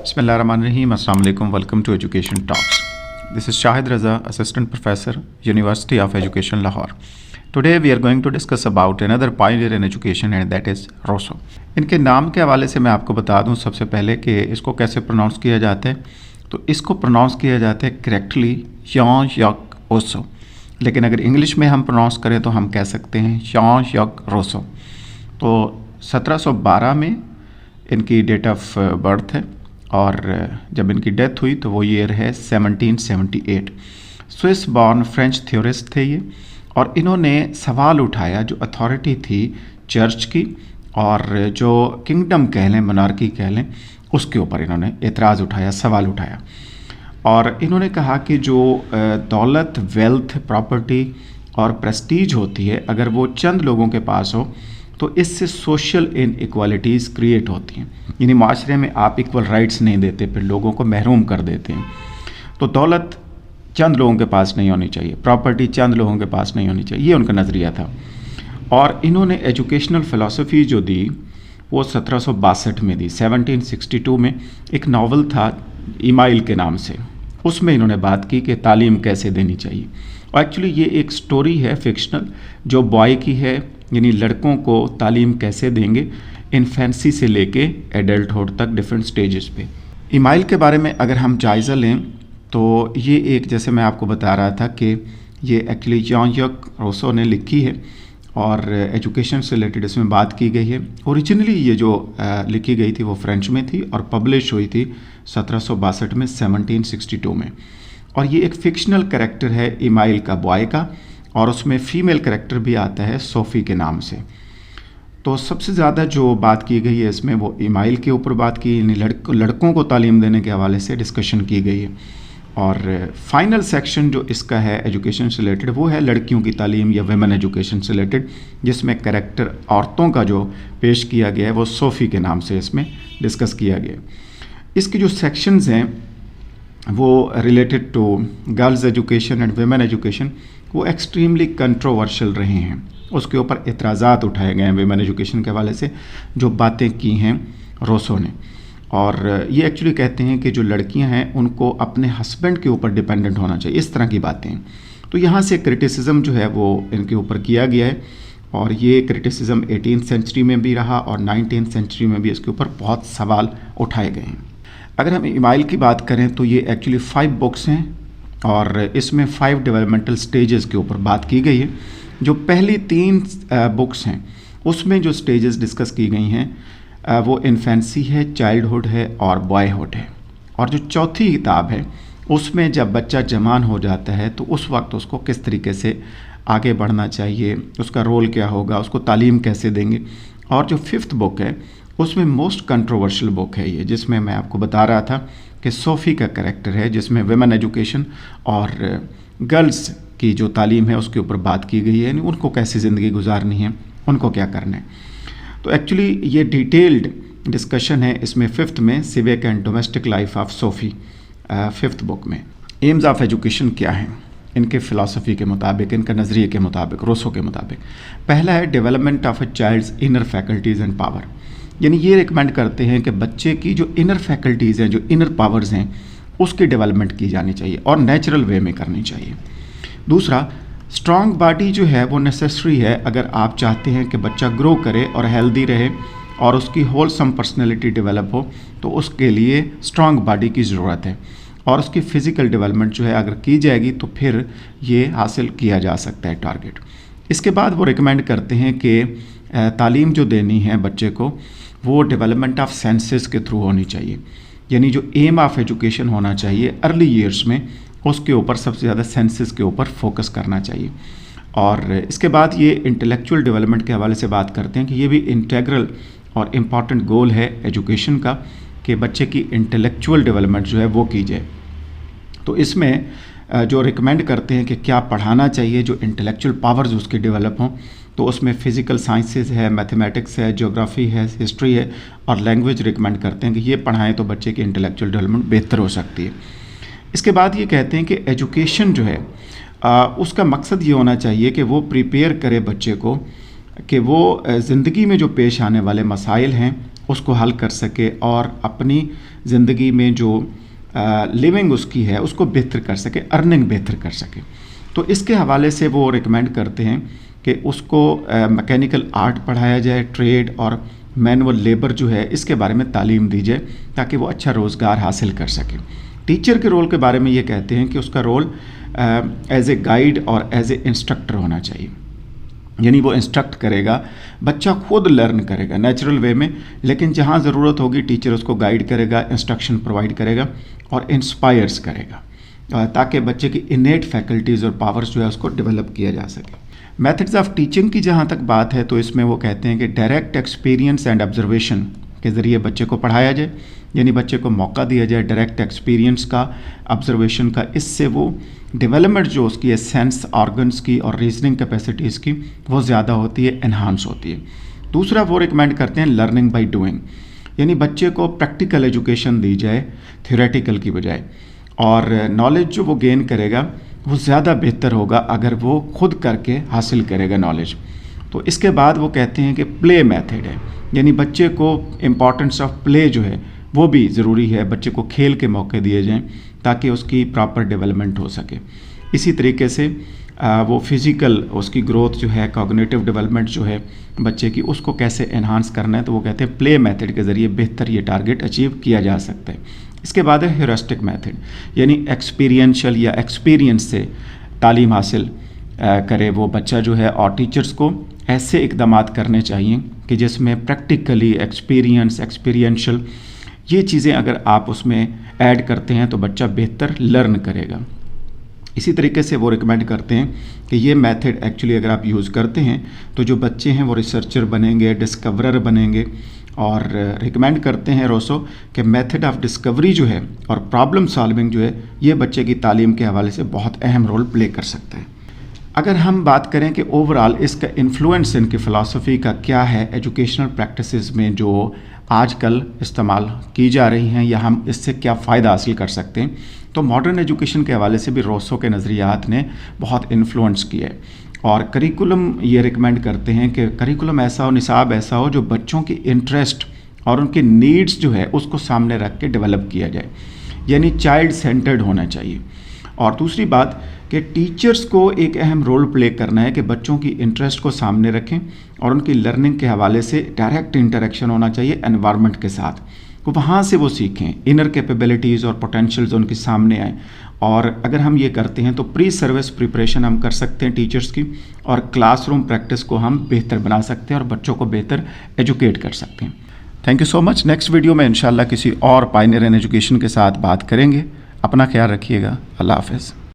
Bismillahirrahmanirrahim. Assalamu alaikum. Welcome to Education Talks. This is Shahid Raza, Assistant Professor, University of Education, Lahore. Today we are going to discuss about another pioneer in education and that is Rousseau. इनके नाम के हवाले से मैं आपको बता दूं सबसे पहले कि इसको कैसे प्रोनाउंस किया जाता है. तो इसको प्रोनाउंस किया जाता है करेक्टली जॉन जैक रूसो, लेकिन अगर इंग्लिश में हम प्रोनाउंस करें तो हम कह सकते हैं जॉन जैक रूसो. तो 1712 में इनकी डेट ऑफ बर्थ है और जब इनकी डेथ हुई तो वो ईयर है 1778. स्विस बॉर्न फ्रेंच थ्योरिस्ट थे ये, और इन्होंने सवाल उठाया जो अथॉरिटी थी चर्च की और जो किंगडम कह लें, मोनार्की कह लें, उसके ऊपर इन्होंने एतराज़ उठाया, सवाल उठाया. और इन्होंने कहा कि जो दौलत, वेल्थ, प्रॉपर्टी और प्रेस्टीज होती है, अगर वो चंद लोगों के पास हो तो इससे सोशल इनइक्वालिटीज़ क्रिएट होती हैं. यानी माशरे में आप इक्वल राइट्स नहीं देते, फिर लोगों को महरूम कर देते हैं. तो दौलत चंद लोगों के पास नहीं होनी चाहिए, प्रॉपर्टी चंद लोगों के पास नहीं होनी चाहिए, ये उनका नज़रिया था. और इन्होंने एजुकेशनल फ़िलासफ़ी जो दी वो 1762 में दी. 1762 में एक नावल था इमाइल के नाम से, उसमें इन्होंने बात की कि तालीम कैसे देनी चाहिए. और एक्चुअली ये एक स्टोरी है फिक्शनल जो बॉय की है, यानी लड़कों को तालीम कैसे देंगे इन्फेंसी से लेके एडल्टहुड तक डिफरेंट स्टेजेस पे. इमाइल के बारे में अगर हम जायज़ा लें तो ये एक, जैसे मैं आपको बता रहा था कि ये एक्चुअली जॉन जैक रूसो ने लिखी है और एजुकेशन से रिलेटेड इसमें बात की गई है. ओरिजिनली ये जो लिखी गई थी वो फ्रेंच में थी और पब्लिश हुई थी 1762 में, 1762 में. और ये एक फ़िक्शनल कैरेक्टर है इमाइल का, बॉय का, और उसमें फ़ीमेल कैरेक्टर भी आता है सोफ़ी के नाम से. तो सबसे ज़्यादा जो बात की गई है इसमें वो इमाइल के ऊपर बात की, यानी लड़कों को तालीम देने के हवाले से डिस्कशन की गई है. और फाइनल सेक्शन जो इसका है एजुकेशन से रिलेटेड वो है लड़कियों की तालीम या वुमेन एजुकेशन से रिलेटेड, जिसमें कैरेक्टर औरतों का जो पेश किया गया है वो सोफ़ी के नाम से इसमें डिस्कस किया गया. इसके जो सेक्शंस हैं वो related to girls education and women education वो एक्सट्रीमली कंट्रोवर्शियल रहे हैं. उसके ऊपर एतराज़ात उठाए गए हैं वुमेन एजुकेशन के हवाले से, जो बातें की हैं रूसो ने. और ये एक्चुअली कहते हैं कि जो लड़कियां हैं उनको अपने हस्बैंड के ऊपर डिपेंडेंट होना चाहिए, इस तरह की बातें. तो यहाँ से क्रिटिसिज्म जो है वो इनके ऊपर किया गया है, और ये क्रिटिसिज्म 18th सेंचुरी में भी रहा और 19th सेंचुरी में भी इसके ऊपर बहुत सवाल उठाए गए हैं. अगर हम इमाइल की बात करें तो ये एक्चुअली 5 बुक्स हैं और इसमें 5 डेवलपमेंटल स्टेजेस के ऊपर बात की गई है. जो पहली 3 बुक्स हैं उसमें जो स्टेजेस डिस्कस की गई हैं वो इन्फेंसी है, चाइल्डहुड है और बॉयहुड है. और जो चौथी किताब है उसमें जब बच्चा जवान हो जाता है तो उस वक्त उसको किस तरीके से आगे बढ़ना चाहिए, उसका रोल क्या होगा, उसको तालीम कैसे देंगे. और जो 5th बुक है उसमें मोस्ट कंट्रोवर्शियल बुक है ये, जिसमें मैं आपको बता रहा था कि सोफ़ी का कैरेक्टर है, जिसमें वुमेन एजुकेशन और गर्ल्स की जो तालीम है उसके ऊपर बात की गई है, यानी उनको कैसे ज़िंदगी गुजारनी है, उनको क्या करना है. तो एक्चुअली ये डिटेल्ड डिस्कशन है इसमें 5th में, civic and domestic life of SoFi 5th book में. एम्स ऑफ एजुकेशन क्या है इनके फ़िलासफ़ी के मुताबिक, इनका नज़रिए के मुताबिक, रूसो के मुताबिक. पहला है development of a child's inner faculties and power, यानी ये रिकमेंड करते हैं कि बच्चे की जो इनर फैकल्टीज़ हैं, जो इनर पावर्स हैं, उसकी डेवलपमेंट की जानी चाहिए और नेचुरल वे में करनी चाहिए. दूसरा, स्ट्रॉन्ग बॉडी जो है वो नेसेसरी है अगर आप चाहते हैं कि बच्चा ग्रो करे और हेल्दी रहे और उसकी होलसम पर्सनैलिटी डेवलप हो, तो उसके लिए स्ट्रॉन्ग बॉडी की ज़रूरत है. और उसकी फ़िज़िकल डेवलपमेंट जो है अगर की जाएगी तो फिर ये हासिल किया जा सकता है टारगेट. इसके बाद वो रिकमेंड करते हैं कि तालीम जो देनी है बच्चे को वो डेवलपमेंट ऑफ सेंसेस के थ्रू होनी चाहिए, यानी जो एम ऑफ एजुकेशन होना चाहिए अर्ली ईयर्स में उसके ऊपर सबसे ज़्यादा सेंसेस के ऊपर फोकस करना चाहिए. और इसके बाद ये इंटेलेक्चुअल डेवलपमेंट के हवाले से बात करते हैं कि ये भी इंटेग्रल और इम्पॉर्टेंट गोल है एजुकेशन का कि बच्चे की इंटेलेक्चुअल डेवलपमेंट जो है वो की जाए. तो इसमें जो रिकमेंड करते हैं कि क्या पढ़ाना चाहिए जो इंटेलेक्चुअल पावर्स उसके डेवलप हों, तो उसमें फ़िज़िकल साइंसेस है, मैथमेटिक्स है, ज्योग्राफी है, हिस्ट्री है और लैंग्वेज रिकमेंड करते हैं कि ये पढ़ाएं तो बच्चे की इंटेलेक्चुअल डेवलपमेंट बेहतर हो सकती है. इसके बाद ये कहते हैं कि एजुकेशन जो है उसका मकसद ये होना चाहिए कि वो प्रिपेयर करे बच्चे को कि वो ज़िंदगी में जो पेश आने वाले मसाइल हैं اس کو حل کر سکے اور اپنی زندگی میں جو لیونگ اس کی ہے اس کو بہتر کر سکے، ارننگ بہتر کر سکے. تو اس کے حوالے سے وہ ریکمینڈ کرتے ہیں کہ اس کو میکینیکل آرٹ پڑھایا جائے، ٹریڈ اور مینول لیبر جو ہے اس کے بارے میں تعلیم دی جائے تاکہ وہ اچھا روزگار حاصل کر سکے. ٹیچر کے رول کے بارے میں یہ کہتے ہیں کہ اس کا رول ایز اے گائیڈ اور ایز اے انسٹرکٹر ہونا چاہیے. یعنی وہ انسٹرکٹ کرے گا، بچہ خود لرن کرے گا نیچرل وے میں، لیکن جہاں ضرورت ہوگی ٹیچر اس کو گائیڈ کرے گا، انسٹرکشن پرووائڈ کرے گا اور انسپائرز کرے گا تاکہ بچے کی انیٹ فیکلٹیز اور پاورز جو ہے اس کو ڈیولپ کیا جا سکے. میتھڈز آف ٹیچنگ کی جہاں تک بات ہے تو اس میں وہ کہتے ہیں کہ ڈائریکٹ ایکسپیرینس اینڈ آبزرویشن کے ذریعے بچے کو پڑھایا جائے. یعنی بچے کو موقع دیا جائے ڈائریکٹ ایکسپیرینس کا، آبزرویشن کا. اس سے وہ ڈیولپمنٹ جو اس کی ہے سینس آرگنس کی اور ریزننگ کیپیسٹیز کی وہ زیادہ ہوتی ہے، انہانس ہوتی ہے. دوسرا وہ ریکمینڈ کرتے ہیں لرننگ بائی ڈوئنگ. یعنی بچے کو پریکٹیکل ایجوکیشن دی جائے تھیوریٹیکل کی بجائے، اور نالج جو وہ گین کرے گا وہ زیادہ بہتر ہوگا اگر وہ خود کر کے حاصل کرے گا نالج. تو اس کے بعد وہ کہتے ہیں کہ پلے میتھڈ ہے. یعنی بچے کو امپورٹنس آف پلے جو ہے وہ بھی ضروری ہے، بچے کو کھیل کے موقع دیے جائیں تاکہ اس کی پراپر ڈیولپمنٹ ہو سکے. اسی طریقے سے وہ فزیکل اس کی گروتھ جو ہے، کوگنیٹو ڈیولپمنٹ جو ہے بچے کی، اس کو کیسے انہانس کرنا ہے. تو وہ کہتے ہیں پلے میتھڈ کے ذریعے بہتر یہ ٹارگٹ اچیو کیا جا سکتا ہے. اس کے بعد ہے ہیورسٹک میتھڈ. یعنی ایکسپیرینشل یا ایکسپیرینس سے تعلیم حاصل کرے وہ بچہ جو ہے، اور ٹیچرز کو ایسے اقدامات کرنے چاہیے کہ جس میں پریکٹیکلی ایکسپیرینشل یہ چیزیں اگر آپ اس میں ایڈ کرتے ہیں تو بچہ بہتر لرن کرے گا. اسی طریقے سے وہ ریکمینڈ کرتے ہیں کہ یہ میتھڈ ایکچولی اگر آپ یوز کرتے ہیں تو جو بچے ہیں وہ ریسرچر بنیں گے، ڈسکورر بنیں گے. اور ریکمینڈ کرتے ہیں روسو کہ میتھڈ آف ڈسکوری جو ہے اور پرابلم سالونگ جو ہے یہ بچے کی تعلیم کے حوالے سے بہت اہم رول پلے کر سکتا ہے. اگر ہم بات کریں کہ اوور آل اس کا انفلوئنس ان کی فلاسفی کا کیا ہے ایجوکیشنل پریکٹسز میں جو آج کل استعمال کی جا رہی ہیں، یا ہم اس سے کیا فائدہ حاصل کر سکتے ہیں، تو ماڈرن ایجوکیشن کے حوالے سے بھی روسو کے نظریات نے بہت انفلوئنس کیا ہے. اور کریکولم یہ ریکمینڈ کرتے ہیں کہ کریکولم ایسا ہو، نصاب ایسا ہو جو بچوں کی انٹرسٹ اور ان کی نیڈز جو ہے اس کو سامنے رکھ کے ڈیولپ کیا جائے. یعنی چائلڈ سینٹرڈ ہونا چاہیے. اور دوسری بات کہ ٹیچرز کو ایک اہم رول پلے کرنا ہے کہ بچوں کی انٹرسٹ کو سامنے رکھیں اور ان کی لرننگ کے حوالے سے ڈائریکٹ انٹریکشن ہونا چاہیے انوائرمنٹ کے ساتھ. وہاں سے وہ سیکھیں، انر کیپیبلٹیز اور پوٹینشیلز ان کی سامنے آئیں. اور اگر ہم یہ کرتے ہیں تو پری سروس پریپریشن ہم کر سکتے ہیں ٹیچرز کی، اور کلاس روم پریکٹس کو ہم بہتر بنا سکتے ہیں اور بچوں کو بہتر ایجوکیٹ کر سکتے ہیں. Thank you so much. Next video میں انشاءاللہ کسی اور پائنیئر ان ایجوکیشن کے ساتھ بات کریں گے. اپنا خیال رکھیے گا. اللہ حافظ.